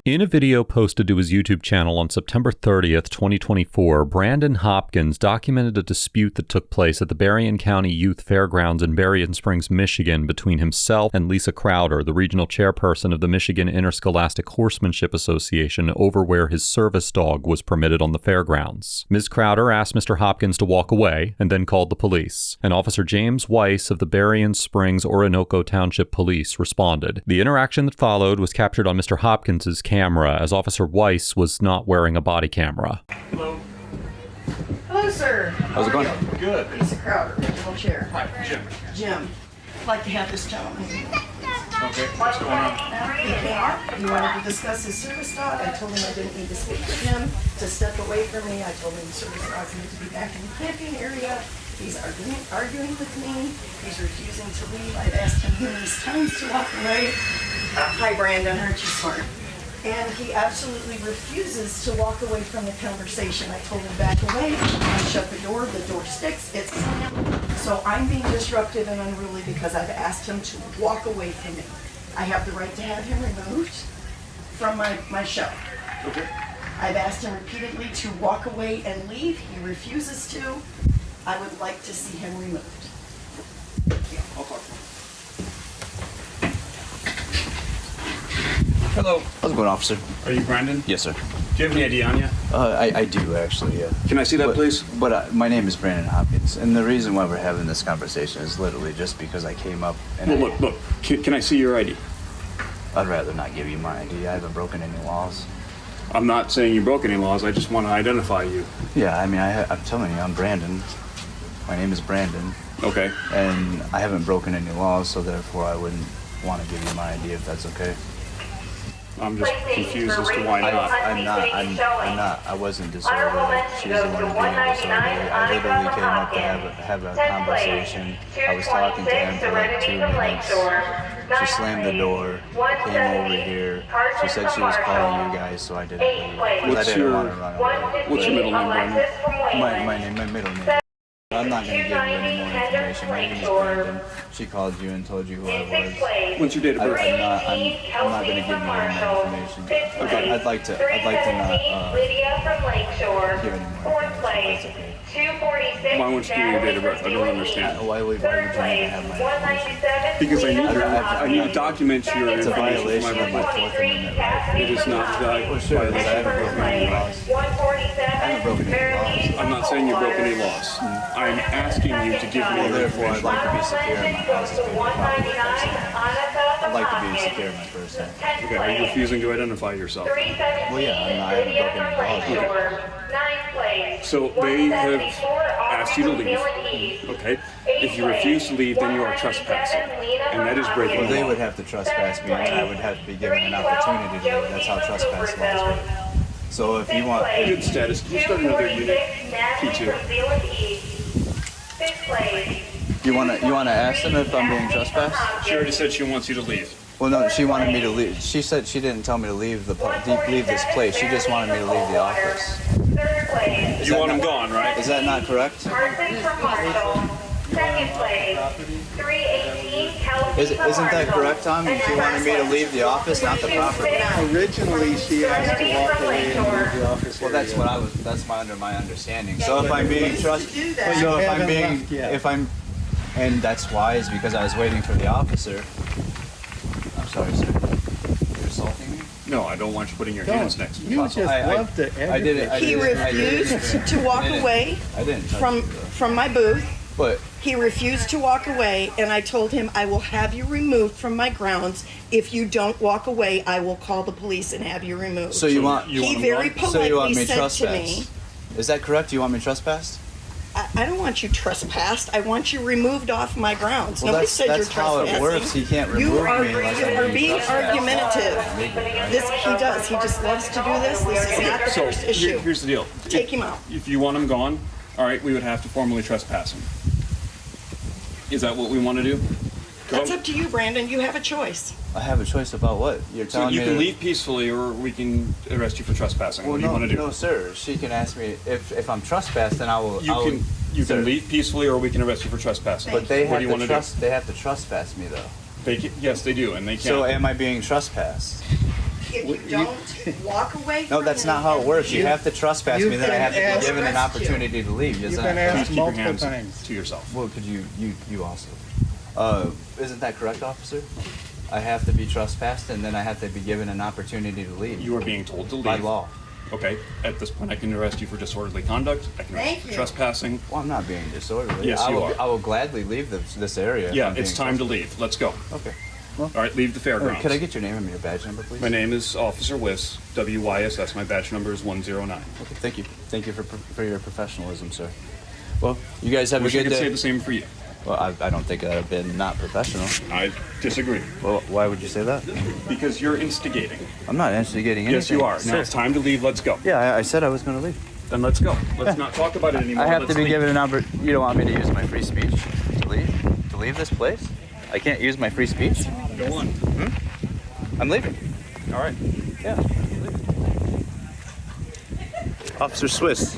In a video posted to his YouTube channel on September 30th, 2024, Brandon Hopkins documented a dispute that took place at the Berrien County Youth Fairgrounds in Berrien Springs, Michigan, between himself and Lisa Crowder, the regional chairperson of the Michigan Interscholastic Horsemanship Association, over where his service dog was permitted on the fairgrounds. Ms. Crowder asked Mr. Hopkins to walk away and then called the police. And Officer James Weiss of the Berrien Springs Orinoco Township Police responded. The interaction that followed was captured on Mr. Hopkins's camera, as Officer Weiss was not wearing a body camera. Hello. Hello, sir. How's it going? Good. Lisa Crowder, regional chair. Hi, Jim. Jim, I'd like to have this gentleman. Okay, what's going on? He came up, he wanted to discuss his service dog. I told him I didn't need to speak with him, to step away from me. I told him the service dogs need to be back in the camping area. He's arguing with me. He's refusing to leave. I've asked him numerous times to walk away. Hi, Brandon, aren't you smart? And he absolutely refuses to walk away from the conversation. I told him back away, I shut the door sticks, it's slammed. So I'm being disruptive and unruly because I've asked him to walk away from me. I have the right to have him removed from my show. Okay. I've asked him repeatedly to walk away and leave. He refuses to. I would like to see him removed. I'll talk to him. Hello. How's it going, officer? Are you Brandon? Yes, sir. Do you have any ID on you? I do, actually, yeah. Can I see that, please? But my name is Brandon Hopkins, and the reason why we're having this conversation is literally just because I came up and Well, look. Can I see your ID? I'd rather not give you my ID. I haven't broken any laws. I'm not saying you broke any laws. I just want to identify you. Yeah, I mean, I'm telling you, I'm Brandon. My name is Brandon. Okay. And I haven't broken any laws, so therefore I wouldn't want to give you my ID if that's okay. I'm just confused as to why not. I'm not. I wasn't disorderly. She's the one being disorderly. I literally came up to have a conversation. I was talking to him for like 2 minutes. She slammed the door, came over here. She said she was calling you guys, so I didn't leave. I didn't want to run away. What's your middle name, Brandon? My middle name. I'm not going to give you any more information. My name is Brandon. She called you and told you who I was. What's your date of birth? I'm not going to give you any more information. Okay. I'd like to not give any more information. That's okay. Why won't you give me your date of birth? I don't understand. Why would you need to have my information? Because I need to document your It's a information for violation my of my record. Fourth Amendment right. It is not a Well, sure, because I haven't broken any laws. I haven't broken any laws. I'm not saying you broke any laws. I'm asking you to give me Well, your therefore, I'd information. like to be secure in my house as being property person. I'd like to be secure in my person. Okay, are you refusing to identify yourself? Well, yeah, I haven't broken any laws. So they have asked you to leave. Okay. If you refuse to leave, then you are trespassing. And that is breaking Well, the they law. would have to trespass me, and I would have to be given an opportunity to leave. That's how trespass laws work. So if you want... Good status. Can you start another unit? P2. You want to ask them if I'm being trespassed? She already said she wants you to leave. Well, no, she wanted me to leave. She said she didn't tell me to leave leave this place. She just wanted me to leave the office. You want him gone, right? Is that not correct? Isn't that correct, Tom? She wanted me to leave the office, not the property. Originally, she asked to walk away and leave the office. Well, that's what that's my understanding. So if I'm being and that's why is because I was waiting for the officer. I'm sorry, sir. You're assaulting me? No, I don't want you putting your hands next to me. You just love to I did it. He refused to walk away I didn't touch you, though. from my booth. But He refused to walk away, and I told him, I will have you removed from my grounds. If you don't walk away, I will call the police and have you removed. so you want He very so you want politely me said to me, trespassed? Is that correct? You want me trespassed? I don't want you trespassed. I want you removed off my grounds. Well, Nobody that's said you're how it trespassing. works. He can't remove You are, me unless you I'm are being trespassed. argumentative. He does. He just loves to do this. This is not the So first issue. here's the deal. Take him out. If you want him gone, all right, we would have to formally trespass him. Is that what we want to do? That's up to you, Brandon. You have a choice. I have a choice about what you're So telling you me. can leave peacefully, or we can arrest you for trespassing. Well, What do you want to do? no, sir. She can ask me if I'm trespassed, then I will. You Sir. can leave peacefully, or we can arrest you for trespassing. But they what have do you to want They have to trespass me though. Yes, they do, and they can't. So am I being trespassed? If you don't walk away from No, that's me not how it and works. You leave, have to trespass me, You've then I have to been be given an asked- opportunity to leave. You've Isn't been that? asked Keep your multiple hands times. to yourself. Well, could you also? Isn't that correct, officer? I have to be trespassed, and then I have to be given an opportunity to leave. You are being told to leave. By law. Okay, at this point, I can arrest you for disorderly conduct. I can arrest Thank you for you. trespassing. Well, I'm not being disorderly. Yes, I you will, are. I will gladly leave this area. if Yeah, I'm it's being time to trespassed. leave. Let's go. Okay. All right, leave the fairgrounds. Could I get your name and your badge number, please? My name is Officer Wyss, WYSS. My badge number is 109. Okay, thank you. Thank you for your professionalism, sir. Well, you guys have Wish a I good could say day. the same for you. Well, I don't think I've been not professional. I disagree. Well, why would you say that? Because you're instigating. I'm not instigating anything. Yes, you are. Now Sir. it's time to leave. Let's go. Yeah, I said I was going to leave. Then let's go. Let's not talk about it anymore. I have Let's to be leave. given an opportunity. You don't want me to use my free speech to leave? To leave this place? I can't use my free speech? Go on. I'm leaving. All right. Yeah. Officer Swiss.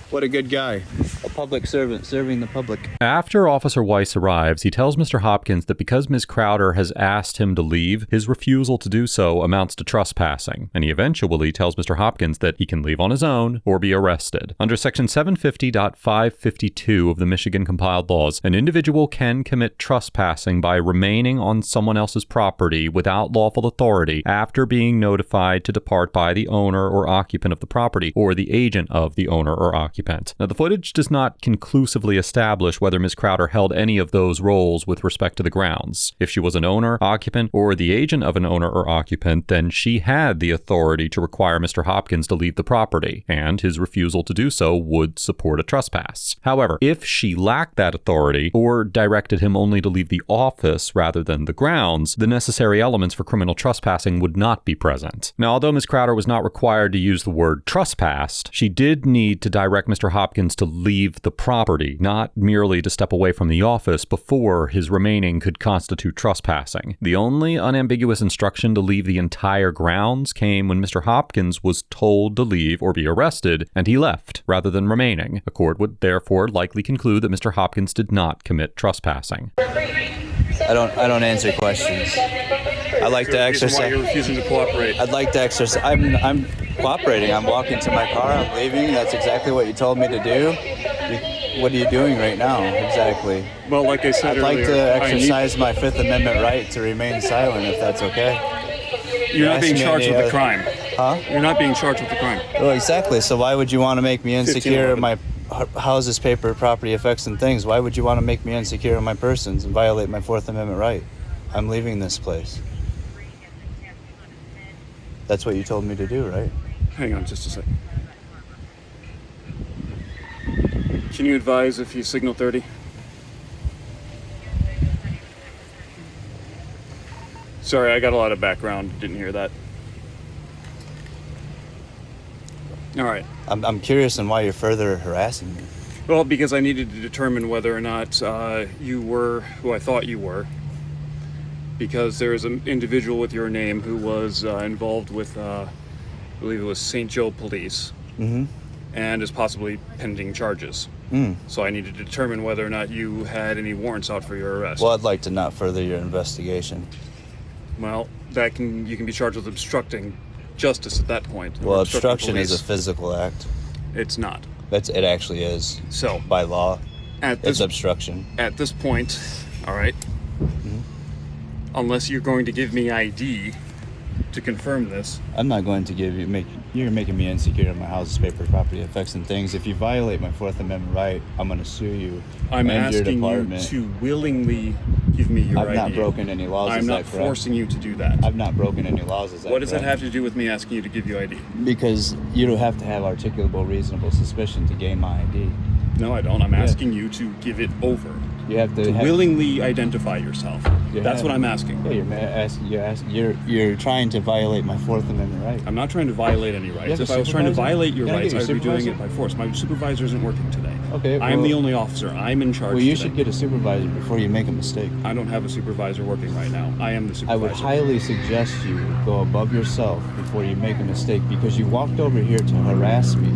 What a good guy. A public servant serving the public. After Officer Weiss arrives, he tells Mr. Hopkins that because Ms. Crowder has asked him to leave, his refusal to do so amounts to trespassing, and he eventually tells Mr. Hopkins that he can leave on his own or be arrested. Under Section 750.552 of the Michigan Compiled Laws, an individual can commit trespassing by remaining on someone else's property without lawful authority after being notified to depart by the owner or occupant of the property or the agent of the owner or occupant. Now, the footage does not conclusively establish whether Ms. Crowder held any of those roles with respect to the grounds. If she was an owner, occupant, or the agent of an owner or occupant, then she had the authority to require Mr. Hopkins to leave the property, and his refusal to do so would support a trespass. However, if she lacked that authority, or directed him only to leave the office rather than the grounds, the necessary elements for criminal trespassing would not be present. Now, although Ms. Crowder was not required to use the word trespassed, she did need to direct Mr. Hopkins to leave the property, not merely to step away from the office before his remaining could constitute trespassing. The only unambiguous instruction to leave the entire grounds came when Mr. Hopkins was told to leave or be arrested, and he left rather than remaining. A court would therefore likely conclude that Mr. Hopkins did not commit trespassing. I don't answer questions. I like to Why exercise. you're refusing to cooperate? I'd like to exercise. I'm cooperating. I'm walking to my car. I'm leaving. That's exactly what you told me to do. What are you doing right now? Exactly. Well, like I said I'd like earlier, to I need- exercise my Fifth Amendment right to remain silent, if that's okay. You're not being Ask me charged any with the other- crime. Huh? You're not being charged with the crime. Well, exactly. So why would you want to make me insecure of 1511. my houses, paper, property, effects, and things? Why would you want to make me insecure of my persons and violate my Fourth Amendment right? I'm leaving this place. That's what you told me to do, right? Hang on just a second. Can you advise if you signal 30? Sorry, I got a lot of background. Didn't hear that. All right. I'm curious on why you're further harassing me. Well, because I needed to determine whether or not you were who I thought you were. Because there is an individual with your name who was involved with, I believe it was St. Joe Police, and is possibly pending charges. So I needed to determine whether or not you had any warrants out for your arrest. Well, I'd like to not further your investigation. Well, you can be charged with obstructing justice at that point. or Well, obstructing obstruction is a police. physical act. It's not. It actually is. So By law, at it's this obstruction. at this point, all right. Unless you're going to give me ID to confirm this. I'm not going to you're making me insecure of my house's paper, property, effects, and things. If you violate my Fourth Amendment right, I'm going to sue you I'm and your asking you department. to willingly give me your I've ID. not broken any laws, I'm is not that correct? forcing you to do that. I've not broken any laws, is that What does that correct? have to do with me asking you to give you ID? Because you don't have to have articulable reasonable suspicion to gain my ID. No, I don't. I'm asking you to give it over. You have to Willingly identify yourself. You That's have- what I'm asking. Yeah, you're trying to violate my Fourth Amendment right. I'm not trying to violate any rights. have If a I was trying to supervisor? violate your Can I rights, get I'd your be doing it supervisor? by force. My supervisor isn't working today. Okay, I'm the well- only officer. I'm in charge Well, you today. should get a supervisor before you make a mistake. I don't have a supervisor working right now. I am the I supervisor. would highly suggest you go above yourself before you make a mistake, because you walked over here to harass me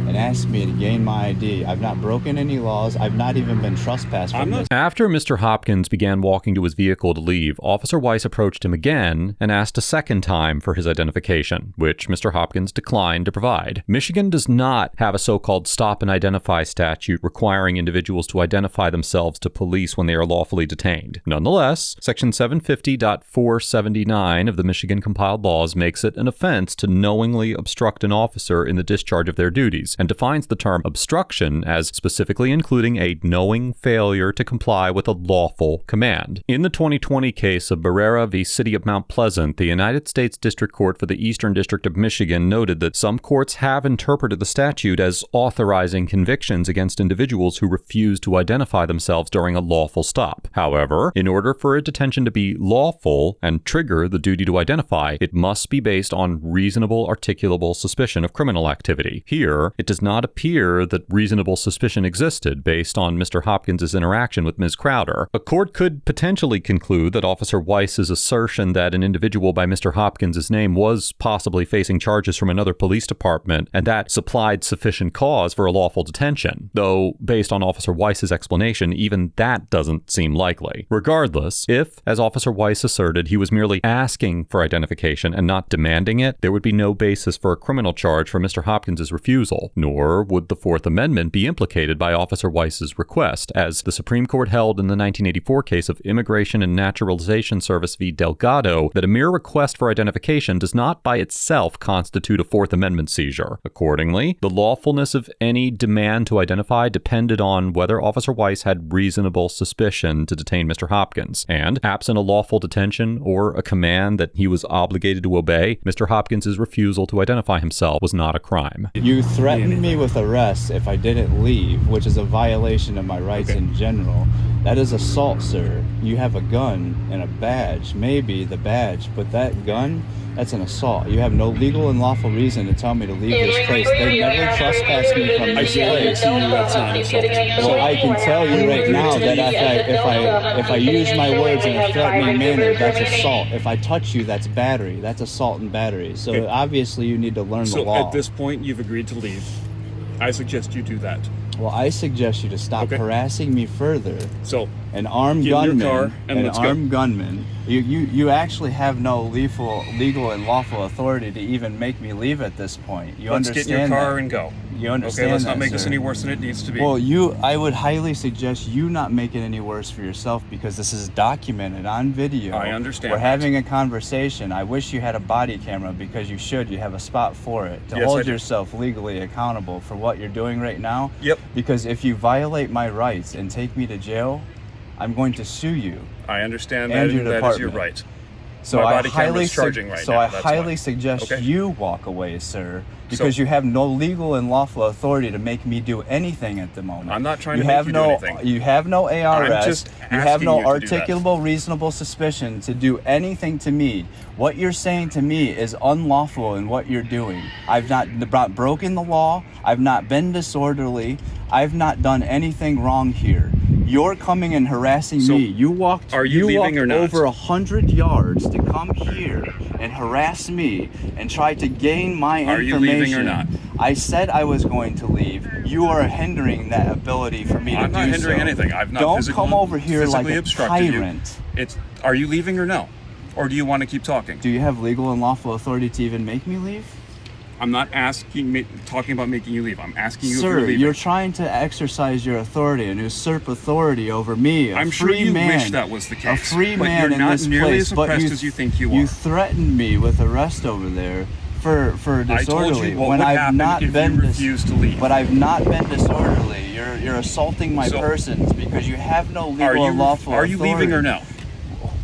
and asked me to gain my ID. I've not broken any laws. I've not even been trespassed from this. After Mr. Hopkins began walking to his vehicle to leave, Officer Weiss approached him again and asked a second time for his identification, which Mr. Hopkins declined to provide. Michigan does not have a so-called stop and identify statute requiring individuals to identify themselves to police when they are lawfully detained. Nonetheless, Section 750.479 of the Michigan compiled laws makes it an offense to knowingly obstruct an officer in the discharge of their duties, and defines the term obstruction as specifically including a knowing failure to comply with a lawful command. In the 2020 case of Barrera v. City of Mount Pleasant, the United States District Court for the Eastern District of Michigan noted that some courts have interpreted the statute as authorizing convictions against individuals who refuse to identify themselves during a lawful stop. However, in order for a detention to be lawful and trigger the duty to identify, it must be based on reasonable articulable suspicion of criminal activity. Here, it does not appear that reasonable suspicion existed based on Mr. Hopkins' interaction with Ms. Crowder. A court could potentially conclude that Officer Weiss's assertion that an individual by Mr. Hopkins' name was possibly facing charges from another police department and that supplied sufficient cause for a lawful detention, though based on Officer Weiss's explanation, even that doesn't seem likely. Regardless, if, as Officer Weiss asserted, he was merely asking for identification and not demanding it, there would be no basis for a criminal charge for Mr. Hopkins' refusal, nor would the Fourth Amendment be implicated by Officer Weiss's request, as the Supreme Court held in the 1984 case of Immigration and Naturalization Service v. Delgado that a mere request for identification does not by itself constitute a Fourth Amendment seizure. Accordingly, the lawfulness of any demand to identify depended on whether Officer Weiss had reasonable suspicion to detain Mr. Hopkins, and absent a lawful detention or a command that he was obligated to obey, Mr. Hopkins' refusal to identify himself was not a crime. You threatened me with arrest if I didn't leave, which is a violation of my rights in general. That is assault, sir. You have a gun and a badge, maybe the badge, but that gun, that's an assault. You have no legal and lawful reason to tell me to leave this place. They never trespassed me from this place. Well, I can tell you right now that if I use my words in a threatening manner, that's assault. If I touch you, that's battery. That's assault and battery. So obviously you need to learn the law. So at this point, you've agreed to leave. I suggest you do that. Well, I suggest you to stop harassing me further. So, an armed gunman, gunman. You actually have no legal and lawful authority to even make me leave at this point. Let's get in your car and go. You understand? Okay, let's not that, make sir. this any worse than it needs to be. Well, I would highly suggest you not make it any worse for yourself because this is documented on video. I understand. We're having a conversation. I wish you had a body camera because you should. You have a spot for it to hold yourself legally accountable for what you're doing right now. Yep. Because if you violate my rights and take me to jail, I'm going to sue you. I understand and that. your That is your right. So my I body camera's charging right now. I highly suggest Okay. you walk away, sir, because you have no legal and lawful authority to make me do anything at the moment. I'm not trying to make you do anything. You have no ARS. I'm just you have no asking you to do that. articulable, reasonable suspicion to do anything to me. What you're saying to me is unlawful in what you're doing. I've not broken the law. I've not been disorderly. I've not done anything wrong here. You're coming and harassing me. You walked. Are you leaving or not? Over 100 yards to come here and harass me and try to gain my information. Are you leaving or not? I said I was going to leave. You are hindering that ability for me to do so. I'm not hindering anything. I've not Don't come over here like a obstructed tyrant. You. Are you leaving or no? Or do you want to keep talking? Do you have legal and lawful authority to even make me leave? I'm not talking about making you leave. I'm asking you if Sir, you're leaving. you're trying to exercise your authority and usurp authority over me, I'm sure you wish that was the case. A free but man you're not in this nearly place, as but impressed as you think you are. You threatened me with arrest over there for disorderly. I told you what when would I've happen not if been you refused to leave. But I've not been disorderly. You're assaulting my persons because you have no legal or lawful authority. Are you leaving or no?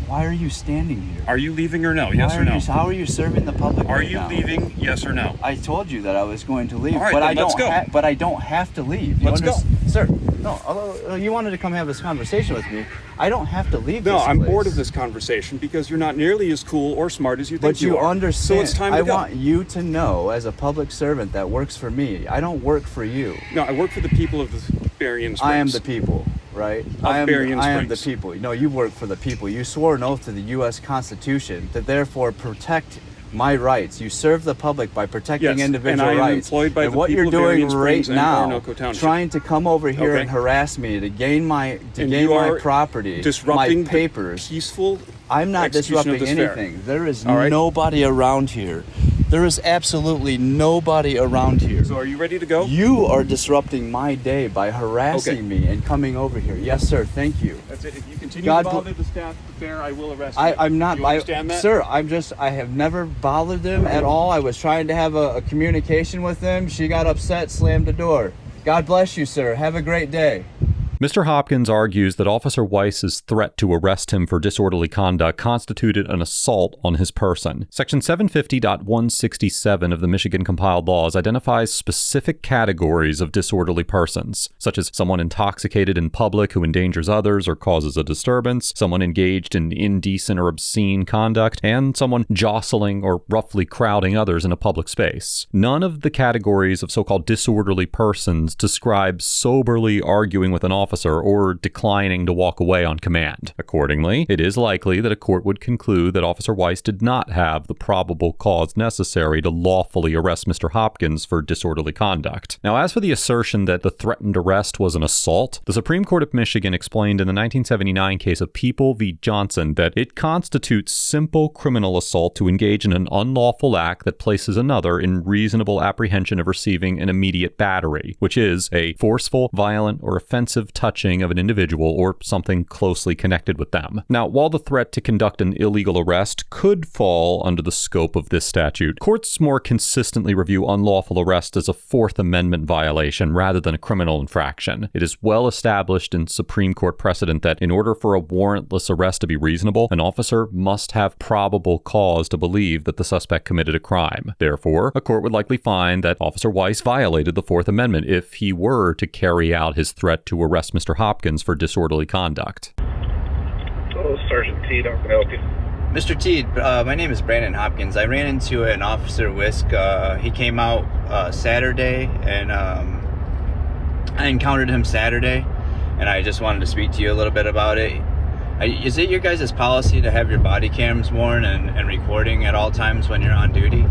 Why are you standing here? Are you leaving or no? Yes or no? How are you serving the public Are right you now? leaving? Yes or no? I told you that I was going to leave, All right, but then let's go. But I don't have to leave. Let's go. Sir. No, although you wanted to come have this conversation with me, I don't have to leave this No, I'm place. bored of this conversation because you're not nearly as cool or smart as you think But you are. understand. So it's time to I go. want you to know, as a public servant that works for me, I don't work for you. No, I work for the people of the Berrien Springs. I am the people, right? I am the people. No, you work for the people. You swore an oath to the U.S. Constitution to therefore protect my rights. You serve the public by protecting Yes, individual and I am rights. employed by and the what people you're of doing Berrien right Springs and now, Orinoco Township. trying to come over here Okay. and harass me to gain my You are property, disrupting my papers. the peaceful I'm not execution of disrupting this fair. anything. There is All right. nobody around here. There is absolutely nobody around here. So are you ready to go? You are disrupting my day by harassing Okay. me and coming over here. Yes, sir. Thank you. That's it. If you continue God to bl- bother the staff at the fair, I will arrest you. I'm not. Do you understand that? Sir, I have never bothered them at all. I was trying to have a communication with them. She got upset, slammed the door. God bless you, sir. Have a great day. Mr. Hopkins argues that Officer Weiss's threat to arrest him for disorderly conduct constituted an assault on his person. Section 750.167 of the Michigan Compiled Laws identifies specific categories of disorderly persons, such as someone intoxicated in public who endangers others or causes a disturbance, someone engaged in indecent or obscene conduct, and someone jostling or roughly crowding others in a public space. None of the categories of so-called disorderly persons describe soberly arguing with an officer or declining to walk away on command. Accordingly, it is likely that a court would conclude that Officer Weiss did not have the probable cause necessary to lawfully arrest Mr. Hopkins for disorderly conduct. Now, as for the assertion that the threatened arrest was an assault, the Supreme Court of Michigan explained in the 1979 case of People v. Johnson that it constitutes simple criminal assault to engage in an unlawful act that places another in reasonable apprehension of receiving an immediate battery, which is a forceful, violent, or offensive touching of an individual or something closely connected with them. Now, while the threat to conduct an illegal arrest could fall under the scope of this statute, courts more consistently review unlawful arrest as a Fourth Amendment violation rather than a criminal infraction. It is well established in Supreme Court precedent that in order for a warrantless arrest to be reasonable, an officer must have probable cause to believe that the suspect committed a crime. Therefore, a court would likely find that Officer Weiss violated the Fourth Amendment if he were to carry out his threat to arrest Mr. Hopkins for disorderly conduct. Hello, Sergeant Teed. How can I help you? Mr. Teed, my name is Brandon Hopkins. I ran into an Officer Whisk. He came out Saturday, and I encountered him Saturday, and I just wanted to speak to you a little bit about it. Is it your guys' policy to have your body cams worn and recording at all times when you're on duty?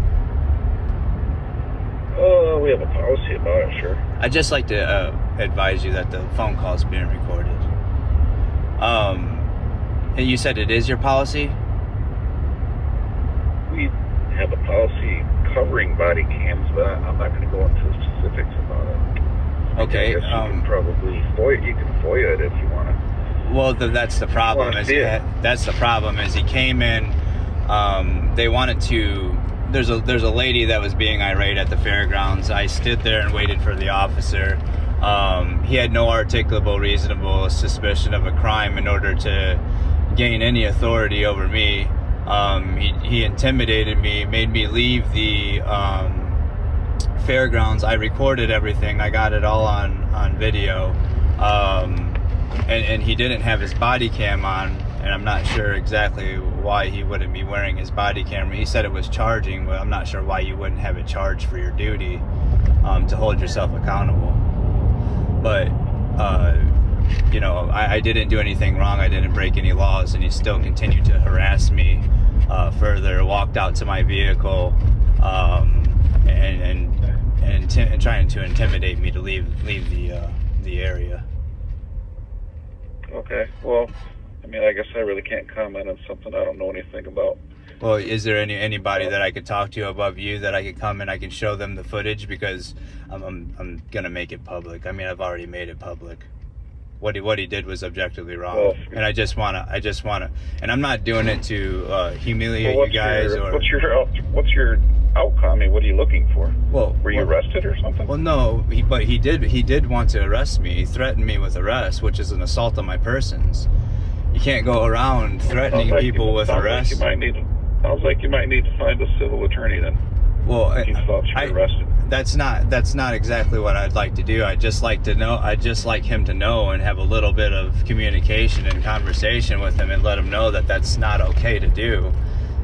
We have a policy about it, sure. I'd just like to advise you that the phone call is being recorded. And you said it is your policy? We have a policy covering body cams, but I'm not going to go into specifics about it. Okay. I guess you can probably FOIA it if you want to. Well, that's the problem. That's the problem. Is he came in? They wanted to. There's a lady that was being irate at the fairgrounds. I stood there and waited for the officer. He had no articulable, reasonable suspicion of a crime in order to gain any authority over me. He intimidated me, made me leave the fairgrounds. I recorded everything. I got it all on video. And he didn't have his body cam on, and I'm not sure exactly why he wouldn't be wearing his body camera. He said it was charging, but I'm not sure why you wouldn't have it charged for your duty to hold yourself accountable. But I didn't do anything wrong. I didn't break any laws, and he still continued to harass me further. Walked out to my vehicle and trying to intimidate me to leave the area. Okay. Well, I mean, I guess I really can't comment on something I don't know anything about. Well, is there anybody that I could talk to above you that I could come and I can show them the footage, because I'm gonna make it public. I mean, I've already made it public. What he did was objectively wrong, well, and I just wanna, and I'm not doing it to humiliate you guys what's your outcome? I mean, what are you looking for? Well, were you arrested or something? Well, no, but he did want to arrest me. He threatened me with arrest, which is an assault on my persons. You can't go around threatening people with arrest. Sounds like you might need to find a civil attorney then. Well, he thought you were arrested. That's not exactly what I'd like to do. I'd just like him to know and have a little bit of communication and conversation with him and let him know that that's not okay to do.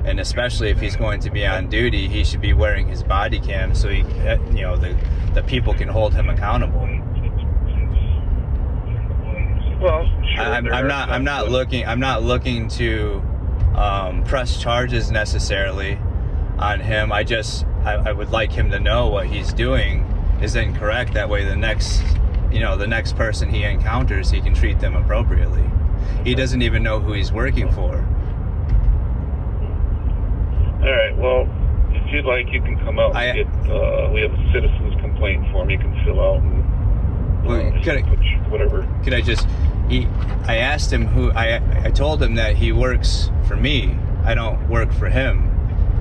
And especially if he's going to be on duty, he should be wearing his body cam so he, the people can hold him accountable. Well, sure, I'm not looking to press charges necessarily. on him. I would like him to know what he's doing is incorrect. That way the next person he encounters, he can treat them appropriately. He doesn't even know who he's working for. All right. Well, if you'd like, you can come out and get. We have a citizen's complaint form you can fill out and whatever. Could I just? I asked him who. I told him that he works for me. I don't work for him,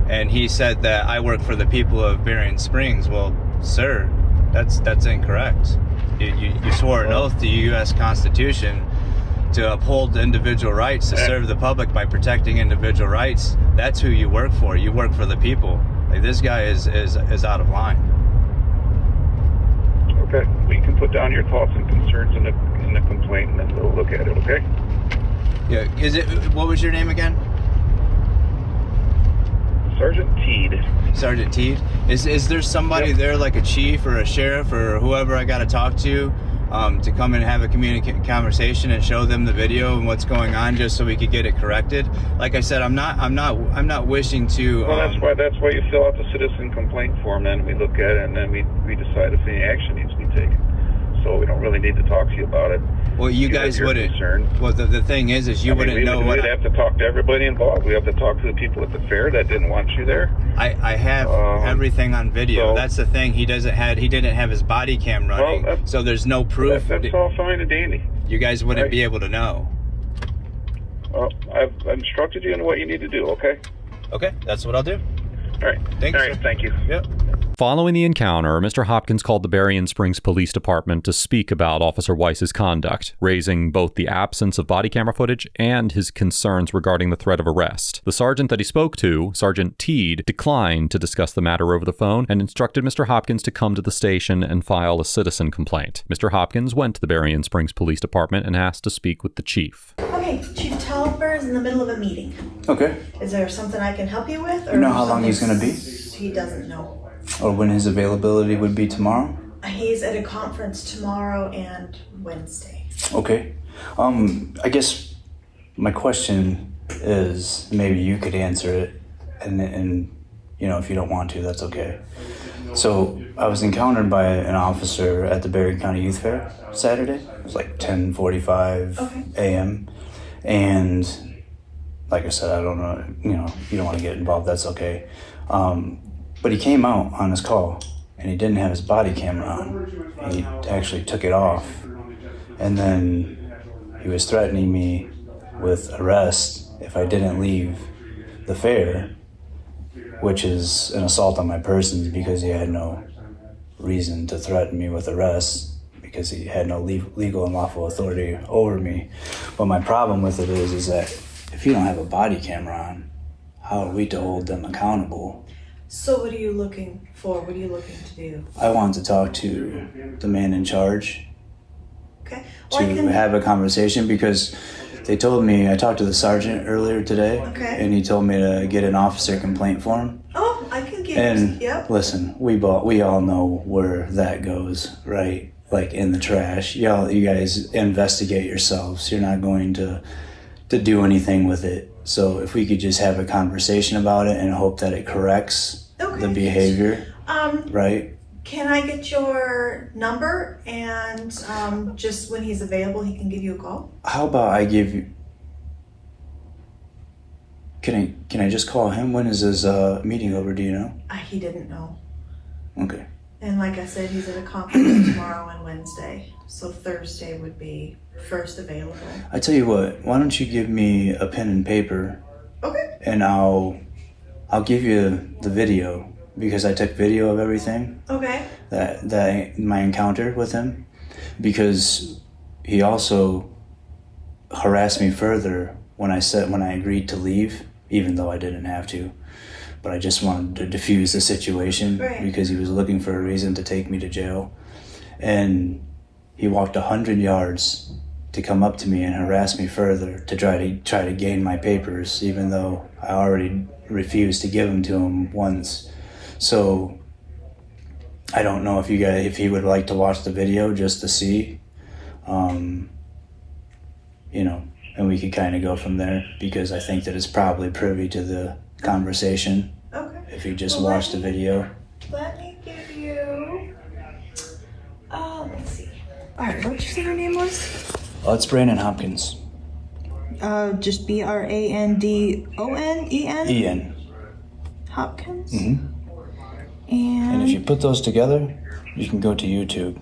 and he said that I work for the people of Berrien Springs. Well, sir, that's incorrect. You swore an oath to the U.S. Constitution to uphold individual rights, to serve the public by protecting individual rights. That's who you work for. You work for the people. Like, this guy is out of line. Okay. Well, you can put down your thoughts and concerns in the complaint, and then we'll look at it. Okay. Yeah. What was your name again? Sergeant Teed. Sergeant Teed. Is there somebody there, like a chief or a sheriff or whoever I got to talk to come and have a conversation and show them the video and what's going on, just so we could get it corrected? Like I said, I'm not wishing to. Well, that's why you fill out the citizen complaint form. Then we look at it, and then we decide if any action needs to be taken. So we don't really need to talk to you about it. Well, you guys wouldn't. Concerned. Well, the thing is you wouldn't know what. We'd have to talk to everybody involved. We have to talk to the people at the fair that didn't want you there. I have everything on video. That's the thing. He didn't have his body cam running, so there's no proof. That's all fine and dandy. You guys wouldn't be able to know. Well, I've instructed you on what you need to do. Okay. Okay, that's what I'll do. All right. Thank you. All right. Thank you. Yep. Following the encounter, Mr. Hopkins called the Berrien Springs Police Department to speak about Officer Weiss's conduct, raising both the absence of body camera footage and his concerns regarding the threat of arrest. The sergeant that he spoke to, Sergeant Teed, declined to discuss the matter over the phone and instructed Mr. Hopkins to come to the station and file a citizen complaint. Mr. Hopkins went to the Berrien Springs Police Department and asked to speak with the chief. Okay, Chief Taliber is in the middle of a meeting. Okay. Is there something I can help you with? Or You know how long he's going to be? He doesn't know. Or when his availability would be tomorrow? He's at a conference tomorrow and Wednesday. Okay. I guess my question is, maybe you could answer it, and if you don't want to, that's okay. So I was encountered by an officer at the Berrien County Youth Fair Saturday. It was like 10:45 a.m. And like I said, I don't know, if you don't want to get involved, that's okay. But he came out on his call, and he didn't have his body camera on. He actually took it off. And then he was threatening me with arrest if I didn't leave the fair, which is an assault on my person, because he had no reason to threaten me with arrest, because he had no legal and lawful authority over me. But my problem with it is that if you don't have a body camera on, how are we to hold them accountable? So what are you looking for? What are you looking to do? I want to talk to the man in charge. Okay. To have a conversation, because they told me, I talked to the sergeant earlier today, and he told me to get an officer complaint form. Oh, I can get And yep. Listen, we all know where that goes, right? Like in the trash. You guys investigate yourselves. You're not going to do anything with it. So if we could just have a conversation about it and hope that it corrects the behavior, right? Can I get your number, and just when he's available, he can give you a call? How about I give you... Can I just call him? When is his meeting over, do you know? He didn't know. Okay. And like I said, he's at a conference tomorrow and Wednesday. So Thursday would be first available. I tell you what, why don't you give me a pen and paper? Okay. And I'll give you the video, because I took video of everything. Okay. That my encounter with him, because he also harassed me further when I agreed to leave, even though I didn't have to. But I just wanted to diffuse the situation, because he was looking for a reason to take me to jail. And he walked 100 yards to come up to me and harass me further, to try to gain my papers, even though I already refused to give them to him once. So I don't know if he would like to watch the video just to see, and we could kind of go from there, because I think that it's probably privy to the conversation. Okay. if you just watch the video. Let me give you, let's see. All right, what did you say your name was? Oh, it's Brandon Hopkins. Just BRANDONEN? Ian. Hopkins? Mm-hmm. And if you put those together, you can go to YouTube.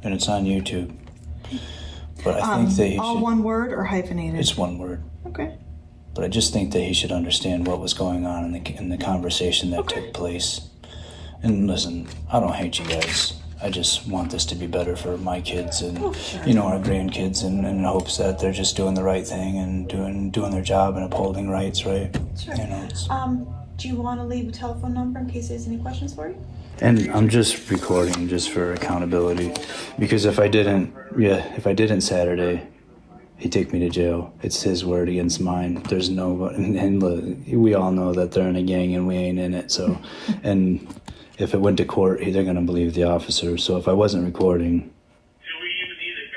And it's on YouTube. But I think that he all should... one word or hyphenated? It's one word. Okay. But I just think that he should understand what was going on in the conversation that took place. And listen, I don't hate you guys. I just want this to be better for my kids and our grandkids, and in hopes that they're just doing the right thing and doing their job and upholding rights, right? Sure. Do you want to leave a telephone number in case there's any questions for you? And I'm just recording just for accountability, because if I didn't Saturday, he'd take me to jail. It's his word against mine. There's no, and we all know that they're in a gang and we ain't in it. So, and if it went to court, they're gonna believe the officer. So if I wasn't recording. Do we even need to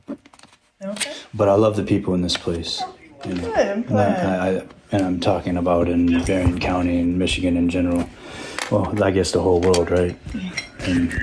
go anymore? Okay. But I love the people in this place. Good, I'm glad. And I'm talking about in Berrien County and Michigan in general. Well, I guess the whole world, right? And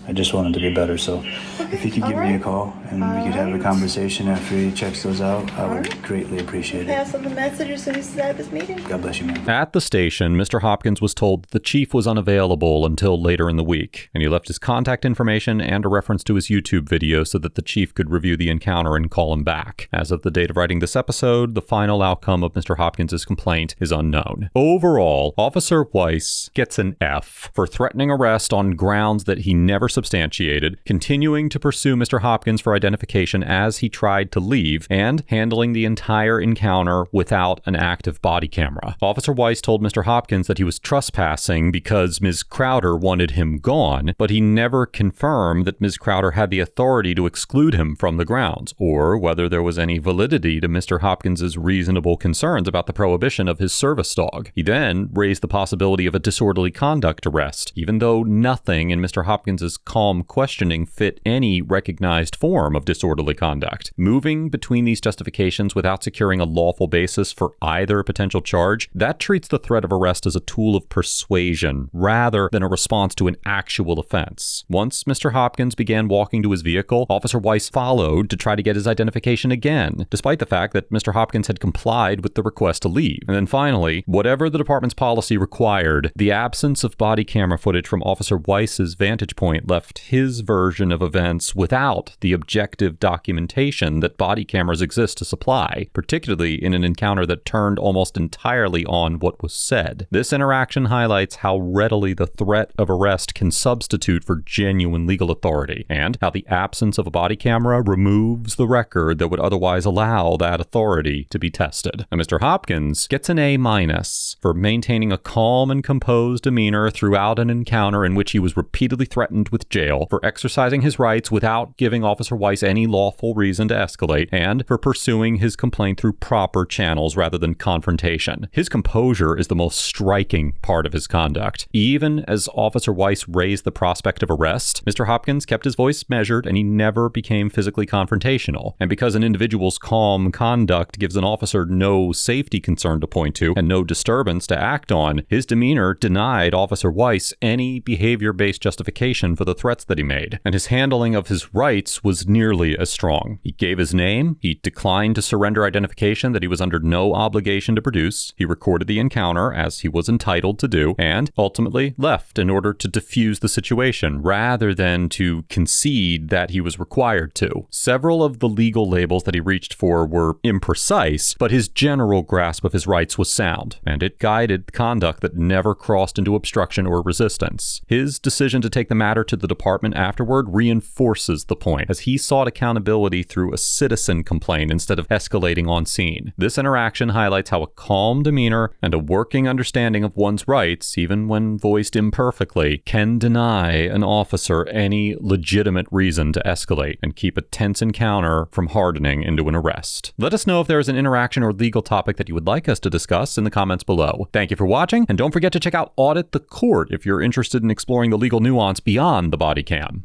I just want it to be better. So if you could give me a call and we could have a conversation after he checks those out, I would greatly appreciate it. Pass on the message as soon as he's at this meeting. God bless you, man. At the station, Mr. Hopkins was told that the chief was unavailable until later in the week, and he left his contact information and a reference to his YouTube video so that the chief could review the encounter and call him back. As of the date of writing this episode, the final outcome of Mr. Hopkins' complaint is unknown. Overall, Officer Weiss gets an F for threatening arrest on grounds that he never substantiated, continuing to pursue Mr. Hopkins for identification as he tried to leave, and handling the entire encounter without an active body camera. Officer Weiss told Mr. Hopkins that he was trespassing because Ms. Crowder wanted him gone, but he never confirmed that Ms. Crowder had the authority to exclude him from the grounds, or whether there was any validity to Mr. Hopkins' reasonable concerns about the prohibition of his service dog. He then raised the possibility of a disorderly conduct arrest, even though nothing in Mr. Hopkins' calm questioning fit any recognized form of disorderly conduct. Moving between these justifications without securing a lawful basis for either potential charge, that treats the threat of arrest as a tool of persuasion rather than a response to an actual offense. Once Mr. Hopkins began walking to his vehicle, Officer Weiss followed to try to get his identification again, despite the fact that Mr. Hopkins had complied with the request to leave. And then finally, whatever the department's policy required, the absence of body camera footage from Officer Weiss's vantage point left his version of events without the objective documentation that body cameras exist to supply, particularly in an encounter that turned almost entirely on what was said. This interaction highlights how readily the threat of arrest can substitute for genuine legal authority, and how the absence of a body camera removes the record that would otherwise allow that authority to be tested. And Mr. Hopkins gets an A- for maintaining a calm and composed demeanor throughout an encounter in which he was repeatedly threatened with jail, for exercising his rights without giving Officer Weiss any lawful reason to escalate, and for pursuing his complaint through proper channels rather than confrontation. His composure is the most striking part of his conduct. Even as Officer Weiss raised the prospect of arrest, Mr. Hopkins kept his voice measured and he never became physically confrontational. And because an individual's calm conduct gives an officer no safety concern to point to and no disturbance to act on, his demeanor denied Officer Weiss any behavior-based justification for the threats that he made, and his handling of his rights was nearly as strong. He gave his name, he declined to surrender identification that he was under no obligation to produce, he recorded the encounter as he was entitled to do, and ultimately left in order to defuse the situation rather than to concede that he was required to. Several of the legal labels that he reached for were imprecise, but his general grasp of his rights was sound, and it guided conduct that never crossed into obstruction or resistance. His decision to take the matter to the department afterward reinforces the point, as he sought accountability through a citizen complaint instead of escalating on scene. This interaction highlights how a calm demeanor and a working understanding of one's rights, even when voiced imperfectly, can deny an officer any legitimate reason to escalate and keep a tense encounter from hardening into an arrest. Let us know if there is an interaction or legal topic that you would like us to discuss in the comments below. Thank you for watching, and don't forget to check out Audit the Court if you're interested in exploring the legal nuance beyond the body cam.